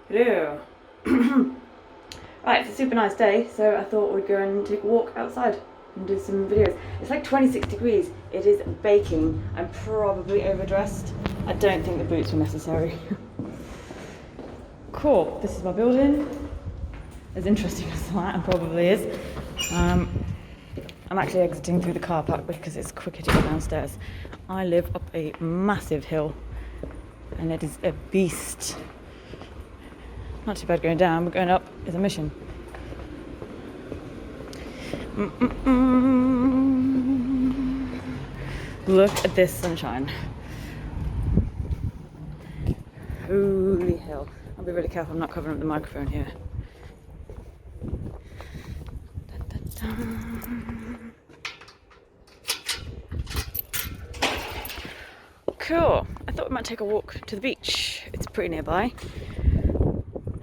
Hello. Right, it's a super nice day, so I thought we'd go and take a walk outside and do some videos. It's like 26 degrees. It is baking. I'm probably overdressed. I don't think the boots were necessary. Cool. This is my building. As interesting as that probably is. I'm actually exiting through the car park because it's quicker to go downstairs. I live up a massive hill and it is a beast. Not too bad going down, but going up is a mission. Look at this sunshine. Holy hell. I'll be really careful I'm not covering up the microphone here. Cool. I thought we might take a walk to the beach. It's pretty nearby.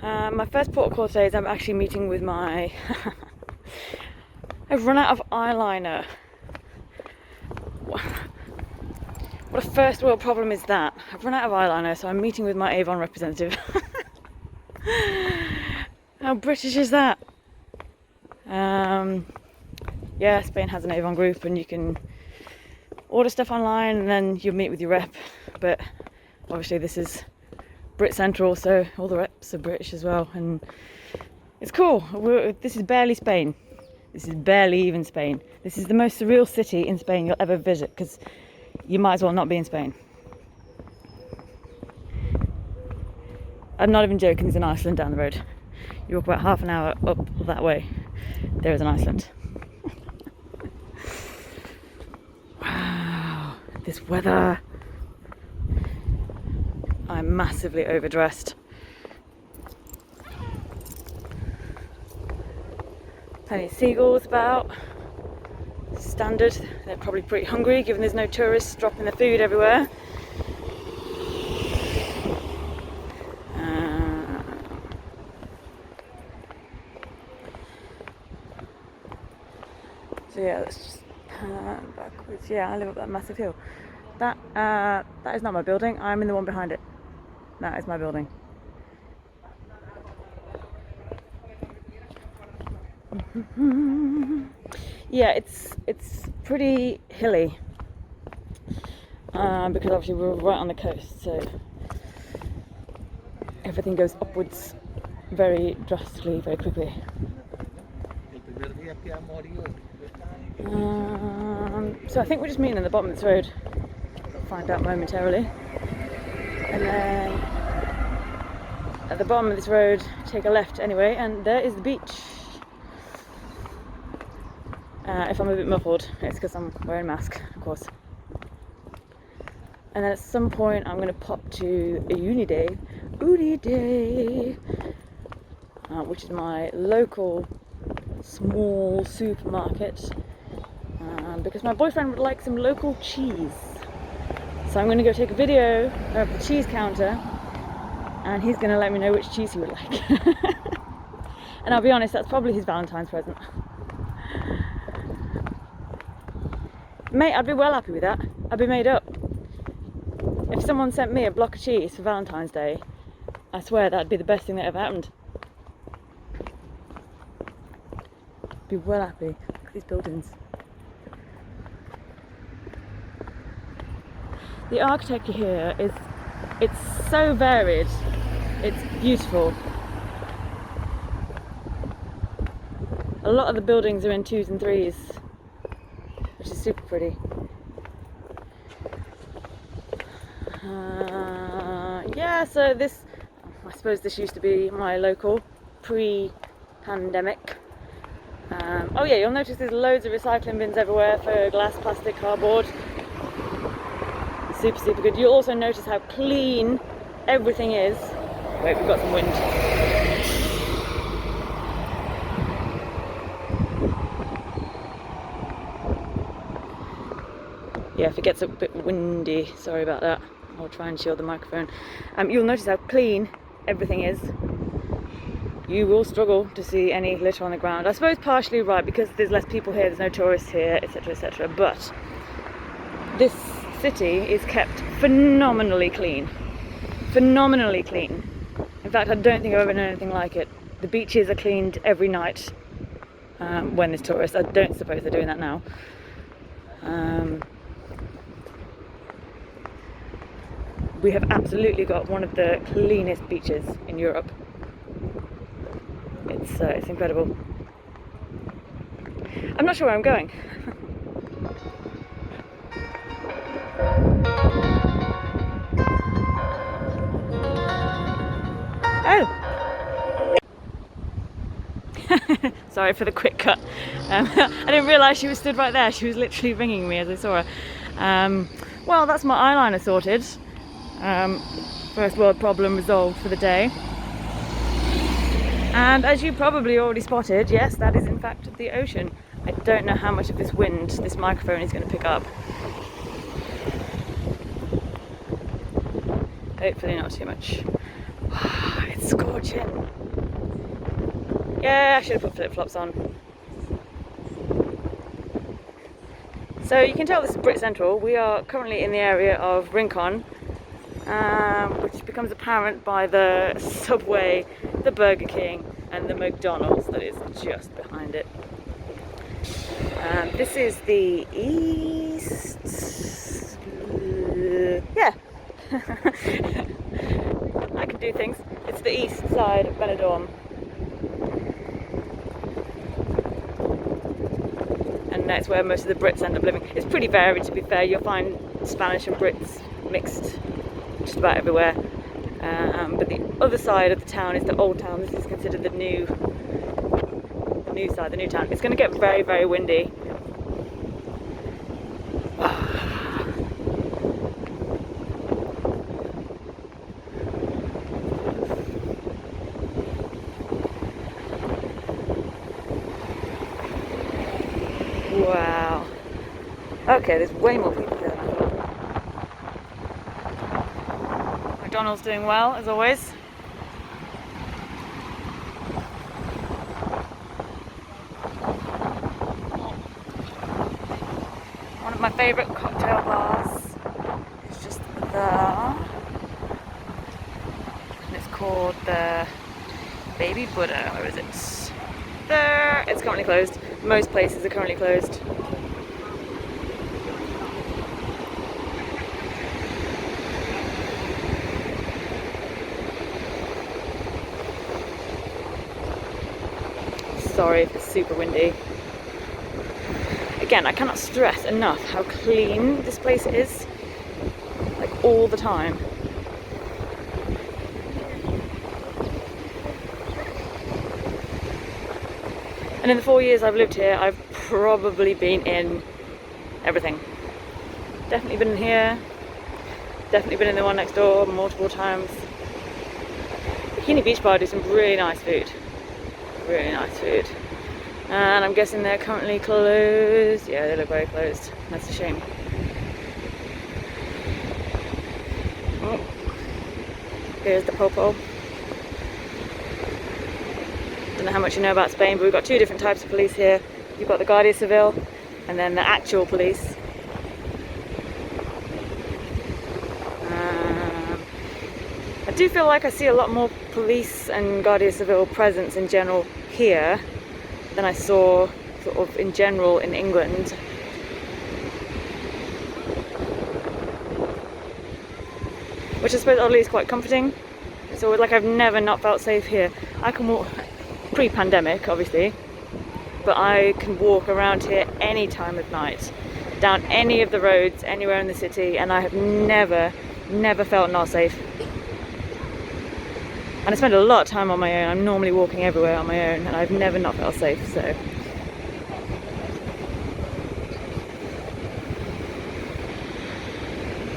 My first port of call today is I'm actually meeting with my... I've run out of eyeliner. What a first world problem is that? I've run out of eyeliner, so I'm meeting with my Avon representative. How British is that? Yeah, Spain has an Avon group and you can order stuff online and then you'll meet with your rep. But obviously this is Brit Central, so all the reps are British as well. And it's cool. This is barely Spain. This is barely even Spain. This is the most surreal city in Spain you'll ever visit because you might as well not be in Spain. I'm not even joking, there's an Iceland down the road. You walk about half an hour up that way, there is an Iceland. Wow, this weather. I'm massively overdressed. Plenty of seagulls about. Standard. They're probably pretty hungry given there's no tourists dropping their food everywhere. So yeah, let's just pan backwards. Yeah, I live up that massive hill. That is not my building. I'm in the one behind it. That is my building. Yeah, it's pretty hilly because obviously we're right on the coast, so everything goes upwards very drastically, very quickly. So I think we're just meeting at the bottom of this road. I'll find out momentarily. And then at the bottom of this road, take a left anyway, and there is the beach. If I'm a bit muffled, it's because I'm wearing a mask, of course. And then at some point, I'm going to pop to a uni day, which is my local small supermarket, because my boyfriend would like some local cheese. So I'm going to go take a video of the cheese counter, and he's going to let me know which cheese he would like. And I'll be honest, that's probably his Valentine's present. Mate, I'd be well happy with that. I'd be made up. If someone sent me a block of cheese for Valentine's Day, I swear that'd be the best thing that ever happened. I'd be well happy. Look at these buildings. The architecture here it's so varied. It's beautiful. A lot of the buildings are in 2s and 3s. Which is super pretty. Yeah, so this, I suppose this used to be my local pre-pandemic. Oh yeah, you'll notice there's loads of recycling bins everywhere for glass, plastic, cardboard. Super, super good. You'll also notice how clean everything is. Wait, we've got some wind. Yeah, if it gets a bit windy, sorry about that. I'll try and shield the microphone. You'll notice how clean everything is. You will struggle to see any litter on the ground. I suppose partially right, because there's less people here, there's no tourists here, etc, etc. But this city is kept phenomenally clean. Phenomenally clean. In fact, I don't think I've ever known anything like it. The beaches are cleaned every night when there's tourists. I don't suppose they're doing that now. We have absolutely got one of the cleanest beaches in Europe. It's incredible. I'm not sure where I'm going. Oh! Sorry for the quick cut. I didn't realise she was stood right there. She was literally ringing me as I saw her. Well, that's my eyeliner sorted. First world problem resolved for the day. And as you probably already spotted, yes, that is in fact the ocean. I don't know how much of this wind this microphone is going to pick up. Hopefully not too much. It's scorching. Yeah, I should have put flip-flops on. So you can tell this is Brit Central. We are currently in the area of Rincon, which becomes apparent by the Subway, the Burger King and the McDonald's that is just behind it. This is the east... yeah. I can do things. It's the east side of Benidorm. And that's where most of the Brits end up living. It's pretty varied, to be fair. You'll find Spanish and Brits mixed just about everywhere. But the other side of the town is the old town. This is considered the new side, the new town. It's going to get very, very windy. Wow. Okay, there's way more people here than I thought. McDonald's doing well, as always. One of my favourite cocktail bars is just there. And it's called the Baby Buddha. Where is it? There. It's currently closed. Most places are currently closed. Sorry if it's super windy. Again, I cannot stress enough how clean this place is, like all the time. And in the 4 years I've lived here, I've probably been in everything. Definitely been in here, definitely been in the one next door multiple times. Bikini Beach Bar do some really nice food. Really nice food. And I'm guessing they're currently closed. Yeah, they look very closed. That's a shame. Oh. Here's the Popo. Don't know how much you know about Spain, but we've got two different types of police here. You've got the Guardia Civil and then the actual police. I do feel like I see a lot more police and Guardia Civil presence in general here than I saw sort of in general in England. Which I suppose oddly is quite comforting. So like I've never not felt safe here. I can walk, pre-pandemic obviously, but I can walk around here any time of night, down any of the roads, anywhere in the city, and I have never felt not safe. And I spend a lot of time on my own. I'm normally walking everywhere on my own, and I've never not felt safe, so.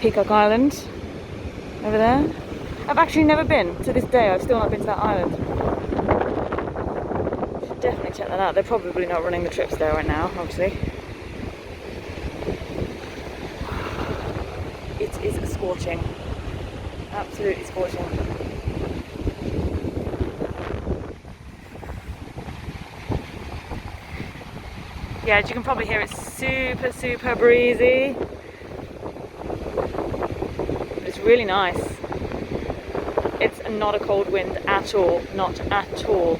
Peacock Island, over there. I've actually never been, to this day, I've still not been to that island. Should definitely check that out. They're probably not running the trips there right now, obviously. It is scorching. Absolutely scorching. Yeah, as you can probably hear, it's super breezy. It's really nice. It's and not a cold wind at all, not at all.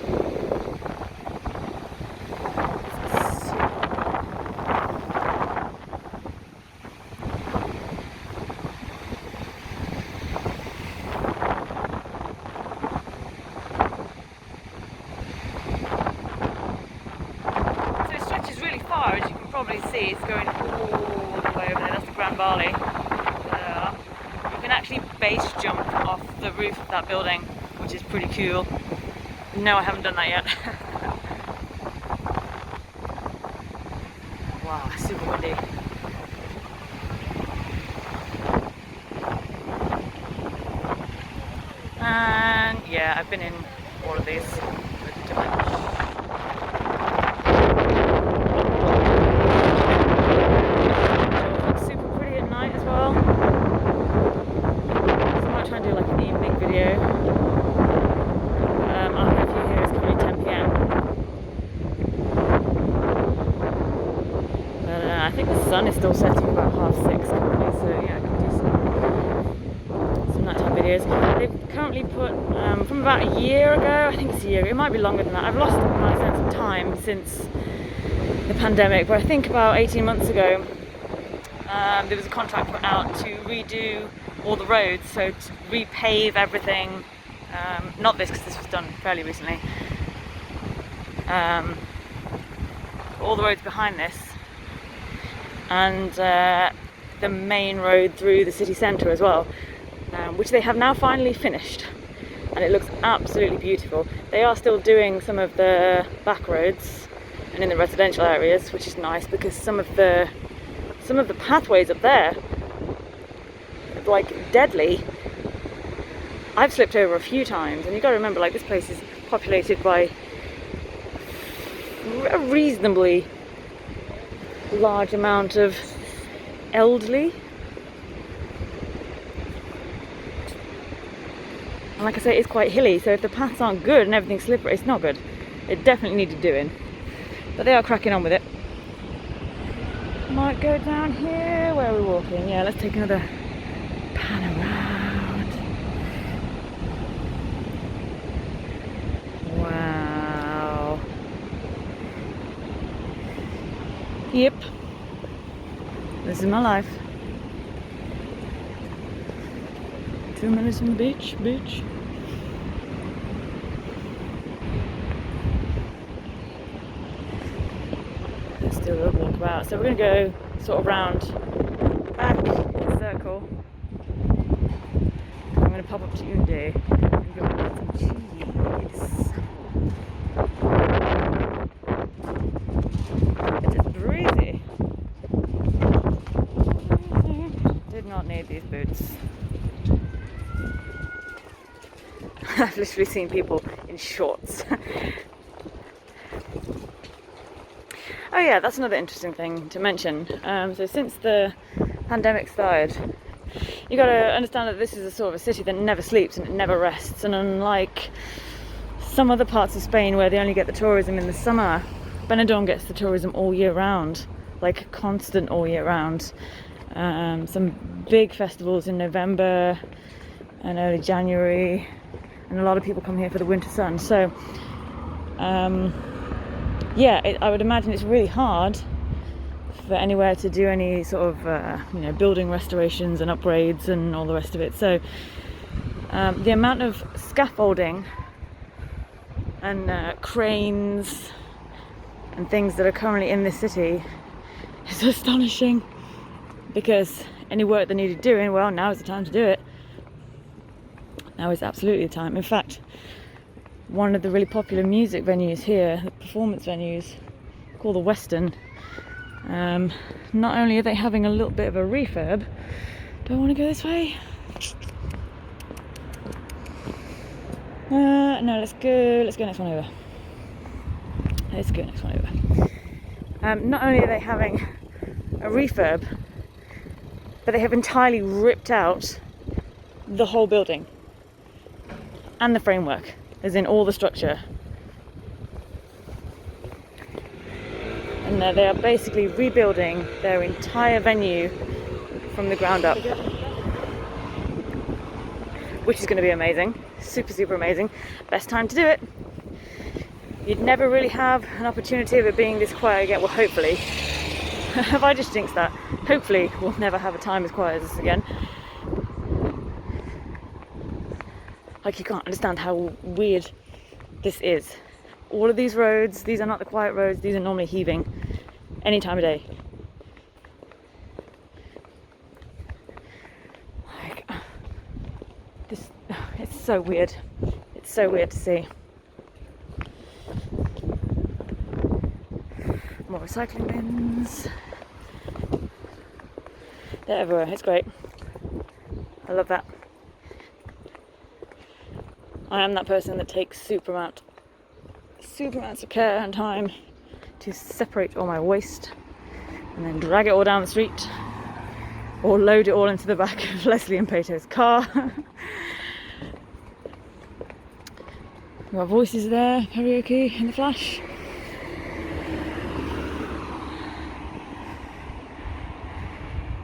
So it stretches really far, as you can probably see. It's going all the way over there. That's the Grand Bali. You can actually base jump off the roof of that building, which is pretty cool. No, I haven't done that yet. Wow, super windy. And yeah, I've been in all of these pretty much. I think the sun is still setting about 6:30 currently, so yeah, I can do some nighttime videos. They've currently put, from about a year ago, I think it's a year ago, it might be longer than that. I've lost my sense of time since the pandemic, but I think about 18 months ago, there was a contract put out to redo all the roads, so to repave everything. Not this, because this was done fairly recently. All the roads behind this, and the main road through the city centre as well, which they have now finally finished, and it looks absolutely beautiful. They are still doing some of the back roads and in the residential areas, which is nice, because some of the pathways up there, like deadly. I've slipped over a few times, and you've got to remember, like, this place is populated by a reasonably large amount of elderly. And like I say, it's quite hilly, so if the paths aren't good and everything's slippery, it's not good. It definitely needed doing. But they are cracking on with it. Might go down here. Where are we walking? Yeah, let's take another pan around. Wow. Yep. This is my life. 2 minutes on the beach. Let's do a little walkabout. So we're going to go sort of round back in a circle. I'm going to pop up to Uday and go and get some cheese. It is breezy. Did not need these boots. I've literally seen people in shorts. Oh yeah, that's another interesting thing to mention. So since the pandemic started, you got to understand that this is a sort of a city that never sleeps and it never rests. And unlike some other parts of Spain where they only get the tourism in the summer, Benidorm gets the tourism all year round, like constant all year round. Some big festivals in November and early January, and a lot of people come here for the winter sun. So yeah, I would imagine it's really hard for anywhere to do any sort of building restorations and upgrades and all the rest of it. So the amount of scaffolding and cranes and things that are currently in this city is astonishing, because any work that needed doing, well, now is the time to do it. Now is absolutely the time. In fact, one of the really popular music venues here, the performance venues, called the Western, not only are they having a little bit of a refurb. Do I want to go this way? No, let's go next one over. Let's go next one over. Not only are they having a refurb, but they have entirely ripped out the whole building and the framework, as in all the structure. And they are basically rebuilding their entire venue from the ground up, which is going to be amazing. super amazing. Best time to do it. You'd never really have an opportunity of it being this quiet again. Well, hopefully. Have I just jinxed that? Hopefully we'll never have a time as quiet as this again. Like, you can't understand how weird this is. All of these roads, these are not the quiet roads, these are normally heaving any time of day. Like, this, it's so weird. It's so weird to see. More recycling bins. They're everywhere. It's great. I love that. I am that person that takes super amounts of care and time to separate all my waste and then drag it all down the street or load it all into the back of Leslie and Peto's car. Our voices there, karaoke in the flash.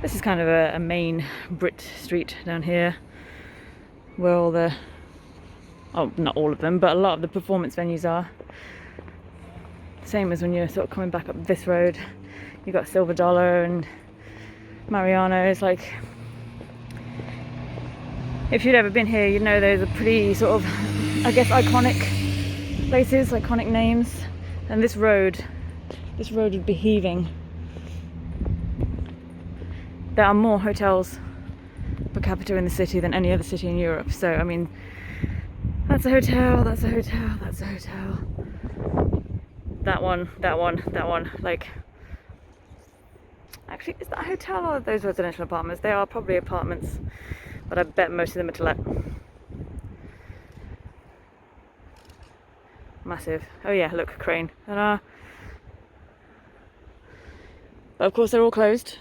This is kind of a main Brit street down here where all the, oh, not all of them, but a lot of the performance venues are. Same as when you're sort of coming back up this road. You've got Silver Dollar and Mariano's. Like, if you'd ever been here, you'd know those are pretty sort of, I guess, iconic places, iconic names. And this road would be heaving. There are more hotels per capita in the city than any other city in Europe. So, I mean, that's a hotel, that's a hotel, that's a hotel. That one. Like, actually, is that a hotel or are those residential apartments? They are probably apartments, but I bet most of them are to let. Massive. Oh yeah, look, crane. Ta-da. But of course, they're all closed.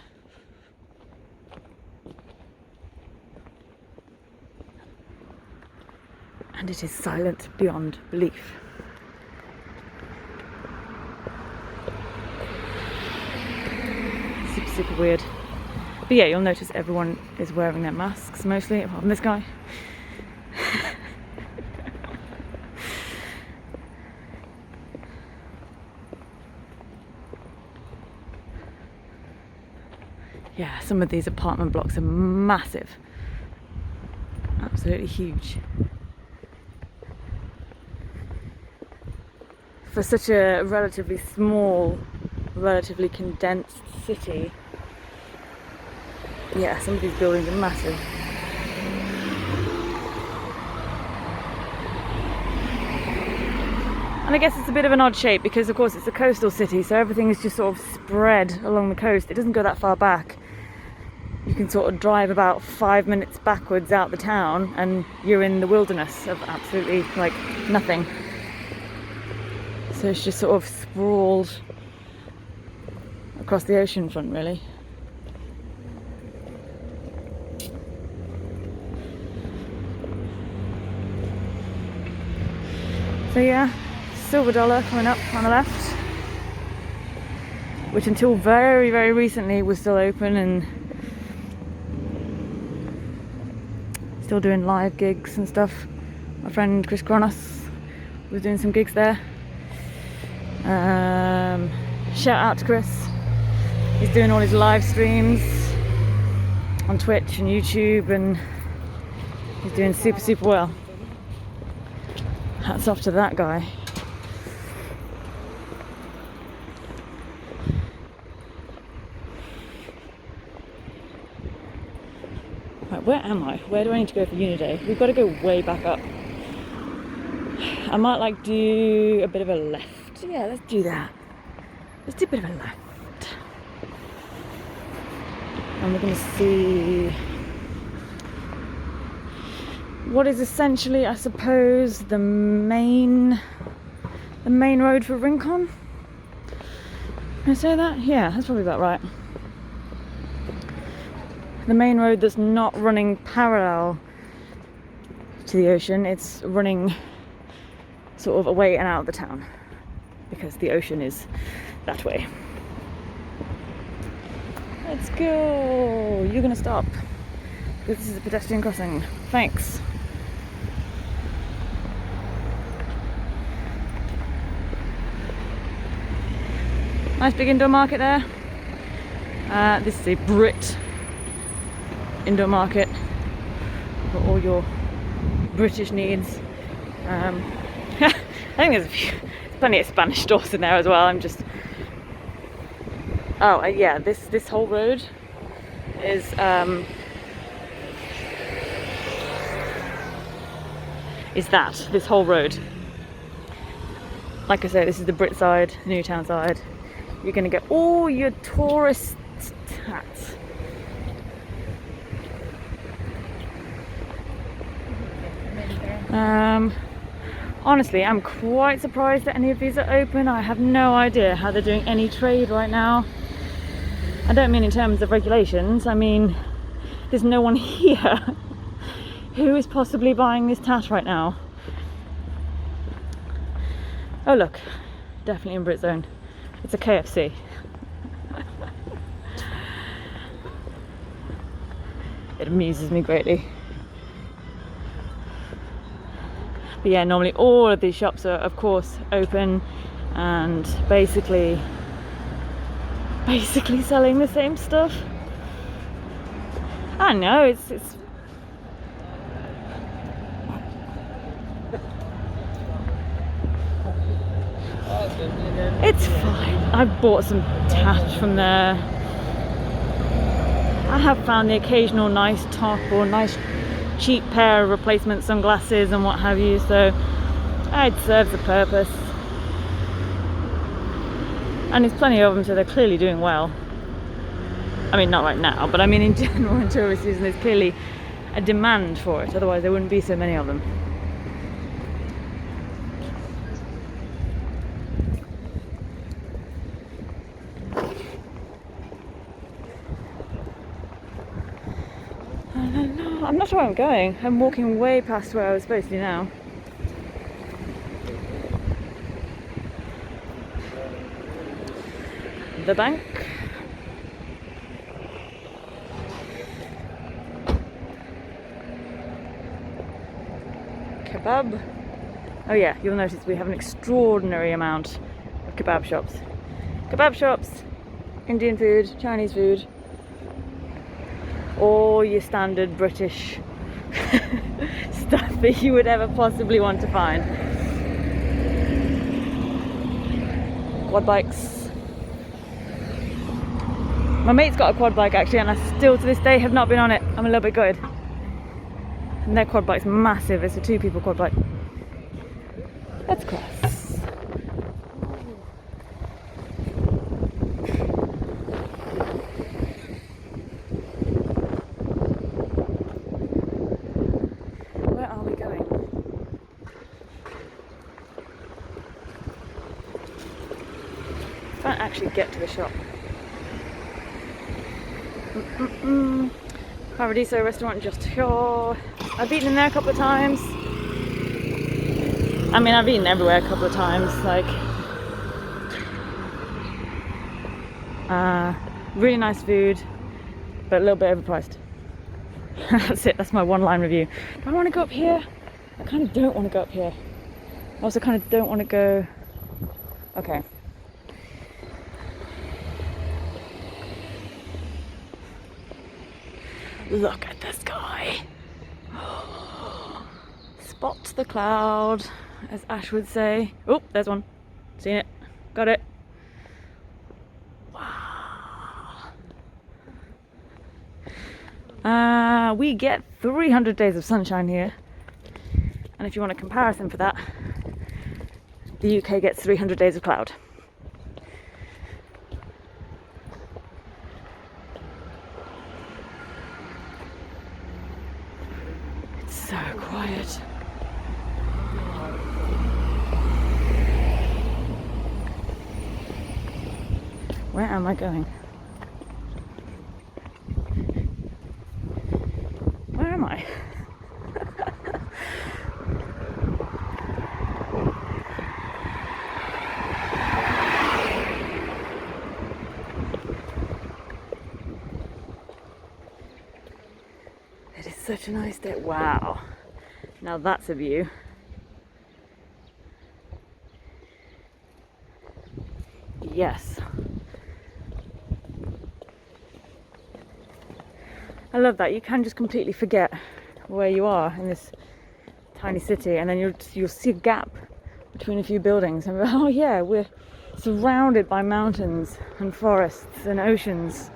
And it is silent beyond belief. Super weird. But yeah, you'll notice everyone is wearing their masks mostly, apart from this guy. Yeah, some of these apartment blocks are massive. Absolutely huge. For such a relatively small, relatively condensed city, yeah, some of these buildings are massive. And I guess it's a bit of an odd shape because, of course, it's a coastal city, so everything is just sort of spread along the coast. It doesn't go that far back. You can sort of drive about 5 minutes backwards out the town and you're in the wilderness of absolutely, like, nothing. So it's just sort of sprawled across the ocean front, really. So yeah, Silver Dollar coming up on the left, which until very recently was still open and still doing live gigs and stuff. My friend Chris Kronos was doing some gigs there. Shout out to Chris. He's doing all his live streams on Twitch and YouTube and he's doing super well. Hats off to that guy. Right, where am I? Where do I need to go for uni day? We've got to go way back up. I might like do a bit of a left. Yeah, let's do that. Let's do a bit of a left. And we're going to see what is essentially, I suppose, the main road for Rincon. Can I say that? Yeah, that's probably about right. The main road that's not running parallel to the ocean, it's running sort of away and out of the town because the ocean is that way. Let's go! You're gonna stop because this is a pedestrian crossing. Thanks. Nice big indoor market there. This is a Brit indoor market for all your British needs. I think there's plenty of Spanish stores in there as well. Yeah, this whole road is this whole road. Like I said, this is the Brit side, Newtown side. You're gonna get all your tourist hats. Honestly, I'm quite surprised that any of these are open. I have no idea how they're doing any trade right now. I don't mean in terms of regulations, I mean there's no one here who is possibly buying this tat right now. Oh look, definitely in Brit Zone. It's a KFC. It amuses me greatly. But yeah, normally all of these shops are of course open and basically selling the same stuff. I know it's fine. I've bought some tat from there. I have found the occasional nice top or nice cheap pair of replacement sunglasses and what have you, so it serves a purpose. And there's plenty of them, so they're clearly doing well. I mean, not right now, but I mean in general in tourist season there's clearly a demand for it, otherwise there wouldn't be so many of them. I'm not sure where I'm going. I'm walking way past where I was supposed to now. The bank. Kebab. Oh yeah, you'll notice we have an extraordinary amount of kebab shops. Kebab shops, Indian food, Chinese food, all your standard British stuff that you would ever possibly want to find. Quad bikes. My mate's got a quad bike actually, and I still to this day have not been on it. I'm a little bit gutted. And their quad bike's massive, it's a 2-people quad bike. Let's cross. Can't actually get to the shop. Paradiso restaurant just here. I've eaten in there a couple of times. I mean, I've eaten everywhere a couple of times. Like, really nice food, but a little bit overpriced. That's it. That's my one-line review. Do I want to go up here? I kind of don't want to go up here. I also kind of don't want to go. Okay. Look at the sky. Spot the cloud, as Ash would say. Oh, there's one. Seen it. Got it. Wow. We get 300 days of sunshine here. And if you want a comparison for that, the UK gets 300 days of cloud. So quiet. Where am I going? Where am I? It is such a nice day. Wow. Now that's a view. Yes. I love that. You can just completely forget where you are in this tiny city, and then you'll see a gap between a few buildings and oh yeah, we're surrounded by mountains and forests and oceans,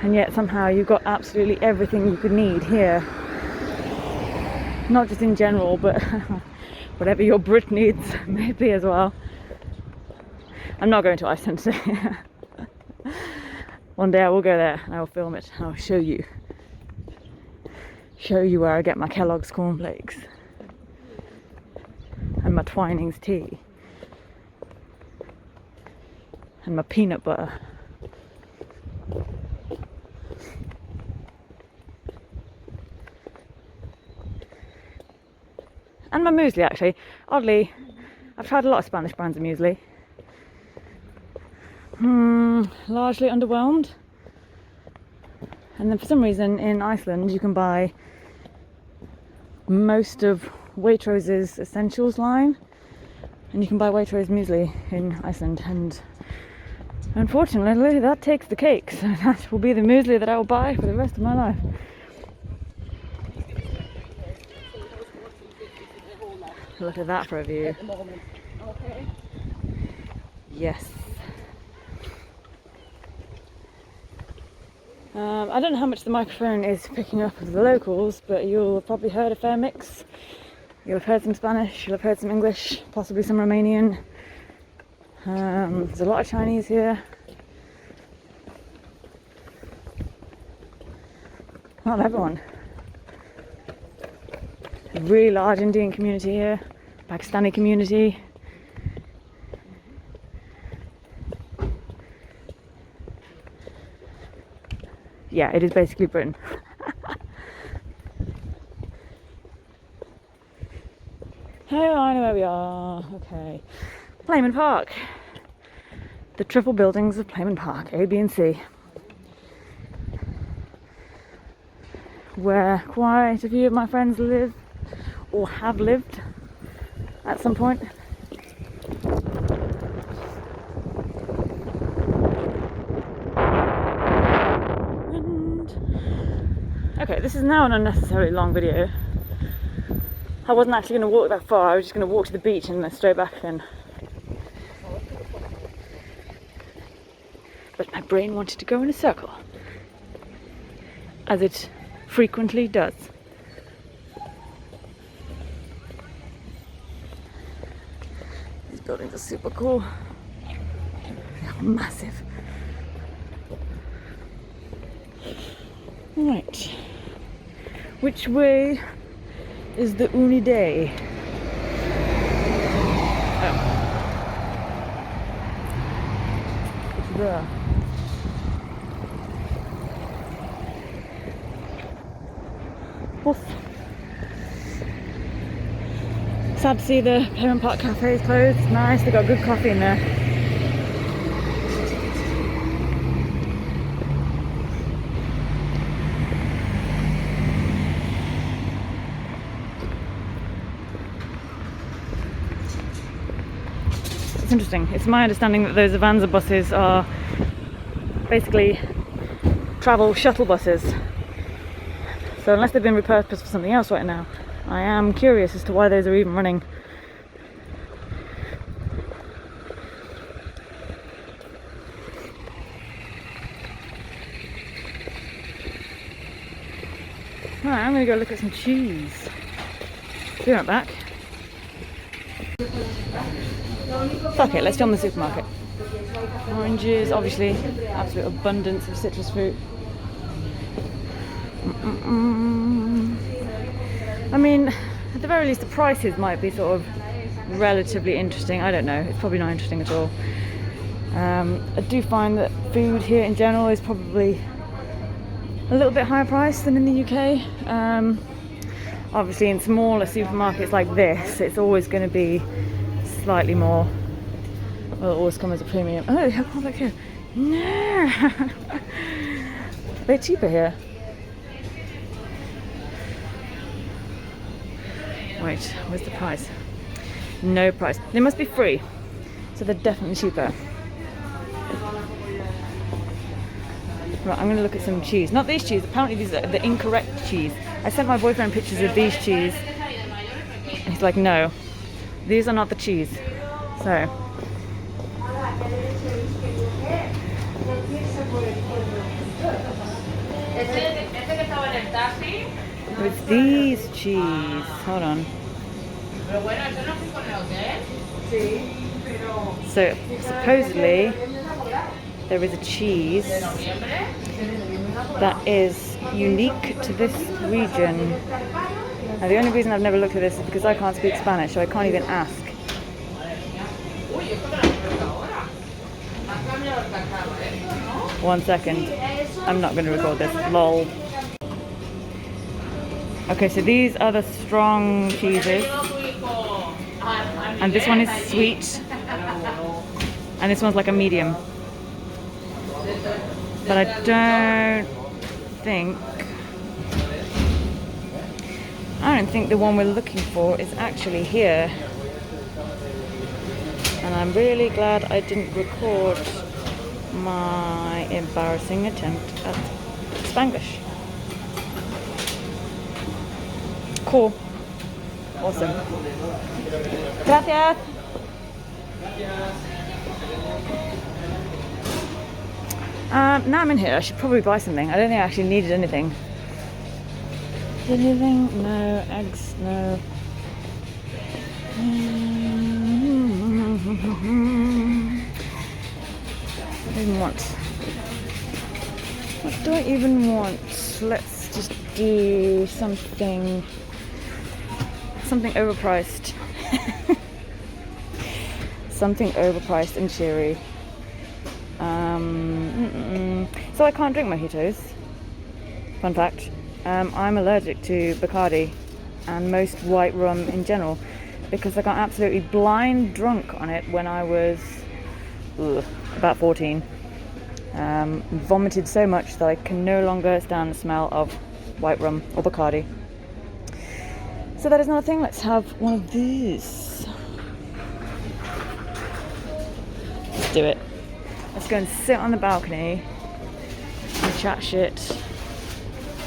and yet somehow you've got absolutely everything you could need here. Not just in general, but whatever your Brit needs maybe as well. I'm not going to Iceland today. One day I will go there and I will film it and I'll show you where I get my Kellogg's cornflakes and my Twinings tea and my peanut butter. And my muesli, actually. Oddly, I've tried a lot of Spanish brands of muesli. Largely underwhelmed. And then for some reason in Iceland you can buy most of Waitrose's Essentials line, and you can buy Waitrose muesli in Iceland, and unfortunately that takes the cake, so that will be the muesli that I will buy for the rest of my life. Look at that for a view. Yes. I don't know how much the microphone is picking up of the locals, but you'll have probably heard a fair mix. You'll have heard some Spanish, you'll have heard some English, possibly some Romanian. There's a lot of Chinese here. Not everyone. A really large Indian community here, Pakistani community. Yeah, it is basically Britain. Oh, I know where we are. Okay. Playman Park. The triple buildings of Playman Park, A, B and C. Where quite a few of my friends live, or have lived at some point. Okay, this is now an unnecessarily long video. I wasn't actually going to walk that far, I was just going to walk to the beach and then straight back again. But my brain wanted to go in a circle, as it frequently does. These buildings are super cool. They're massive. Right. Which way is the Uniday? Oh. It's there. Oof. Sad to see the Playman Park Cafe is closed. It's nice, they've got good coffee in there. It's interesting. It's my understanding that those Avanza buses are basically travel shuttle buses. So unless they've been repurposed for something else right now, I am curious as to why those are even running. Right, I'm going to go look at some cheese. Be right back. Fuck it, let's film the supermarket. Oranges, obviously, absolute abundance of citrus fruit. I mean, at the very least the prices might be sort of relatively interesting. I don't know, it's probably not interesting at all. I do find that food here in general is probably a little bit higher priced than in the UK. Obviously in smaller supermarkets like this, it's always going to be slightly more. Well, it always comes as a premium. Oh, they have one back here. No! They're cheaper here. Wait, where's the price? No price. They must be free, so they're definitely cheaper. Right, I'm going to look at some cheese. Not these cheese, apparently these are the incorrect cheese. I sent my boyfriend pictures of these cheese. And he's like, no, these are not the cheese. So. With these cheese. Hold on. So, supposedly, there is a cheese that is unique to this region. Now, the only reason I've never looked at this is because I can't speak Spanish, so I can't even ask. 1 second. I'm not going to record this. Lol. Okay, so these are the strong cheeses. And this one is sweet. And this one's like a medium. But I don't think the one we're looking for is actually here. And I'm really glad I didn't record my embarrassing attempt at Spanglish. Cool. Awesome. Gracias. Now I'm in here, I should probably buy something. I don't think I actually needed anything. Anything? No. Eggs? No. I don't even want. What do I even want? Let's just do something overpriced. Something overpriced and cheery. So I can't drink mojitos. Fun fact. I'm allergic to Bacardi and most white rum in general because I got absolutely blind drunk on it when I was about 14. Vomited so much that I can no longer stand the smell of white rum or Bacardi. So that is not a thing. Let's have one of these. Let's do it. Let's go and sit on the balcony and chat shit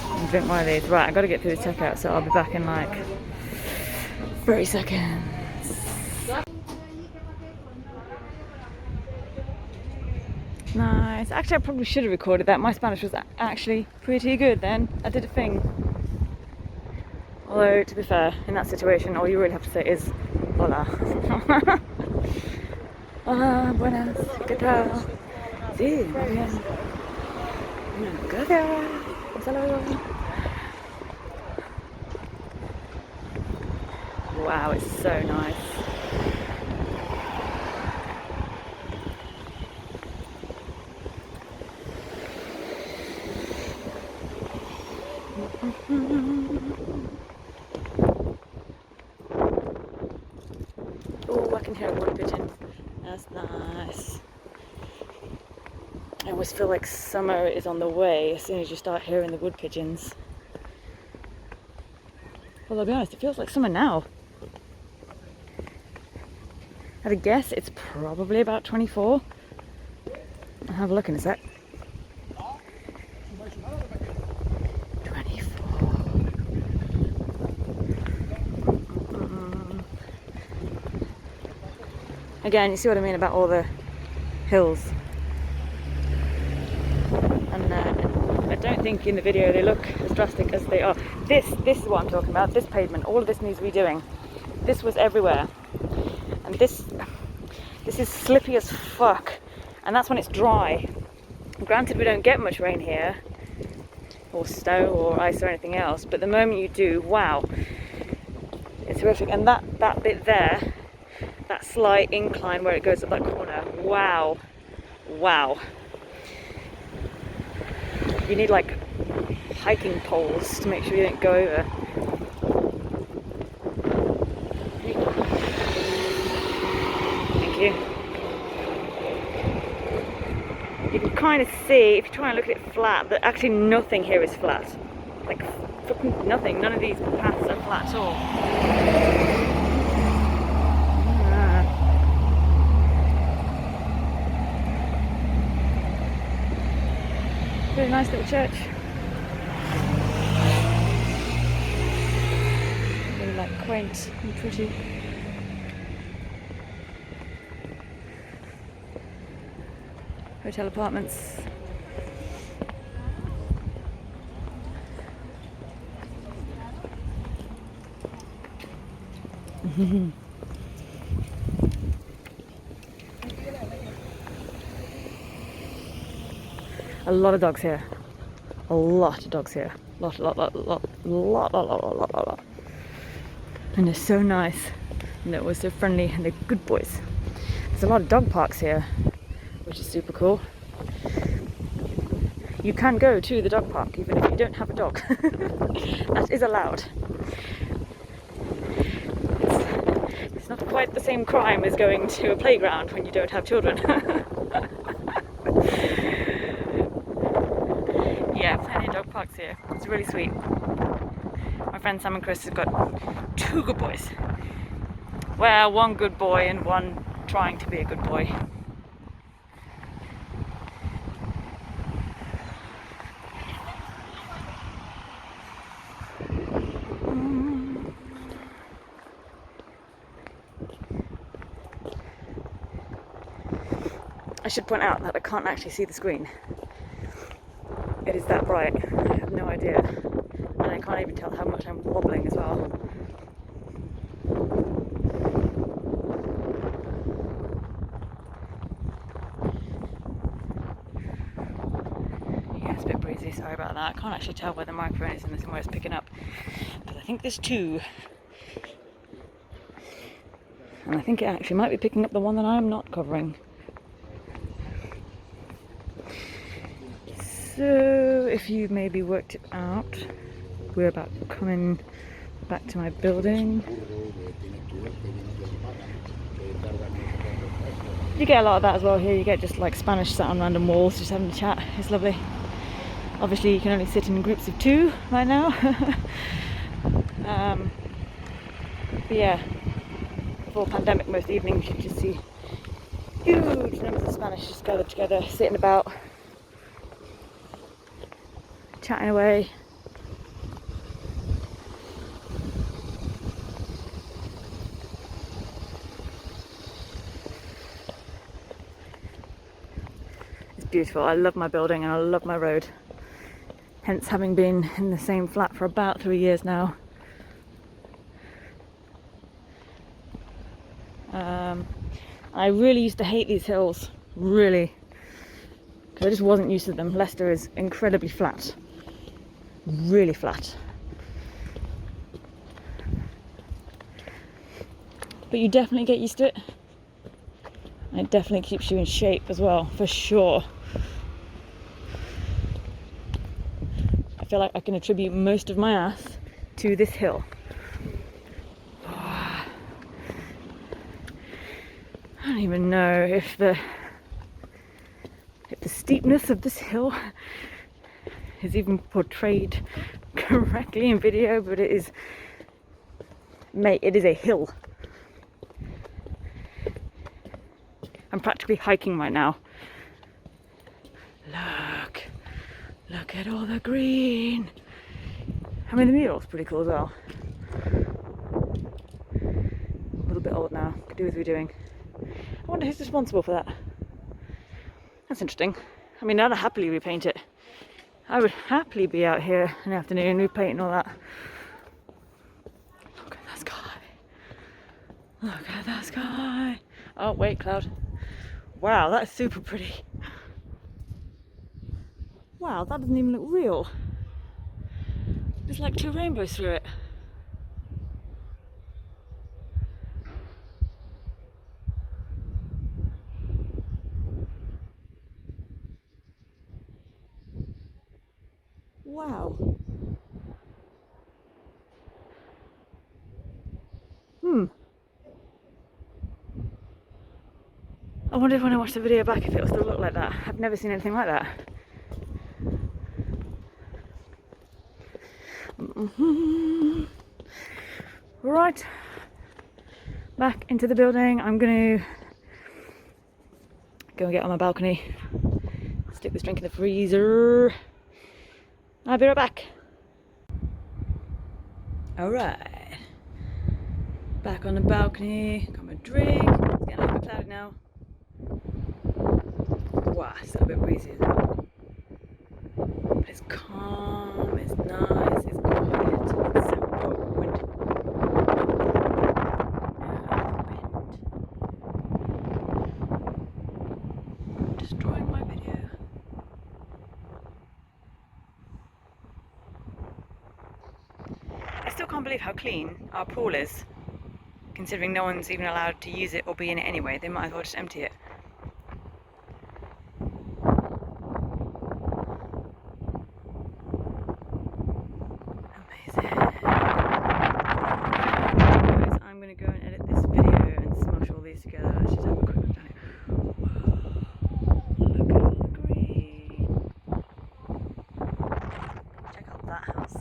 and drink one of these. Right, I've got to get through the checkout, so I'll be back in like 30 seconds. Nice. Actually, I probably should have recorded that. My Spanish was actually pretty good then. I did a thing. Although, to be fair, in that situation, all you really have to say is hola. Hola, buenas, ¿qué tal? Sí, muy bien. Gracias. Hasta luego. Wow, it's so nice. Oh, I can hear a wood pigeon. That's nice. I always feel like summer is on the way as soon as you start hearing the wood pigeons. Well, I'll be honest, it feels like summer now. At a guess, it's probably about 24. I'll have a look in a sec. 24. Again, you see what I mean about all the hills. And I don't think in the video they look as drastic as they are. This is what I'm talking about. This pavement, all of this needs redoing. This was everywhere. And this is slippy as fuck, and that's when it's dry. Granted, we don't get much rain here, or snow, or ice, or anything else, but the moment you do, wow, it's horrific. And that bit there, that slight incline where it goes up that corner, wow. You need like hiking poles to make sure you don't go over. You can kind of see, if you try and look at it flat, that actually nothing here is flat. Like, fucking nothing. None of these paths are flat at all. Really nice little church. Really like quaint and pretty. Hotel apartments. A lot of dogs here. A lot of dogs here. Lot. And they're so nice. And they're always so friendly and they're good boys. There's a lot of dog parks here, which is super cool. You can go to the dog park even if you don't have a dog. That is allowed. It's not quite the same crime as going to a playground when you don't have children. Yeah, plenty of dog parks here. It's really sweet. My friend Sam and Chris have got 2 good boys. Well, 1 good boy and 1 trying to be a good boy. I should point out that I can't actually see the screen. It is that bright. I have no idea. And I can't even tell how much I'm wobbling as well. Yeah, it's a bit breezy, sorry about that. I can't actually tell where the microphone is and where it's picking up. But I think there's 2. And I think it actually might be picking up the one that I'm not covering. So, if you maybe worked it out, we're about coming back to my building. You get a lot of that as well here. You get just like Spanish sat on random walls, just having a chat. It's lovely. Obviously, you can only sit in groups of 2 right now. But yeah, before pandemic, most evenings you just see huge numbers of Spanish just gathered together, sitting about, chatting away. It's beautiful. I love my building and I love my road. Hence having been in the same flat for about 3 years now. I really used to hate these hills, really, because I just wasn't used to them. Leicester is incredibly flat. Really flat. But you definitely get used to it. And it definitely keeps you in shape as well, for sure. I feel like I can attribute most of my ass to this hill. I don't even know if the steepness of this hill is even portrayed correctly in video, but it is, mate, it is a hill. I'm practically hiking right now. Look at all the green. I mean, the mural's pretty cool as well. A little bit old now, could do with redoing. I wonder who's responsible for that. That's interesting. I mean, I'd happily repaint it. I would happily be out here in the afternoon repainting all that. Look at that sky. Look at that sky. Oh, wait, cloud. Wow, that's super pretty. Wow, that doesn't even look real. There's like 2 rainbows through it. Wow. I wonder if when I watch the video back if it'll still look like that. I've never seen anything like that. Right, back into the building. I'm gonna go and get on my balcony, stick this drink in the freezer, I'll be right back. Alright. Back on the balcony, got my drink. It's getting a little bit cloudy now. Wow, it's a bit breezy as well. But it's calm, it's nice, it's quiet, it's so wind. Destroying my video. I still can't believe how clean our pool is, considering no one's even allowed to use it or be in it anyway. They might as well just empty it. Amazing. Guys, I'm going to go and edit this video and smush all these together. Let's just have a quick look down here. Whoa, look at all the green. Check out that house.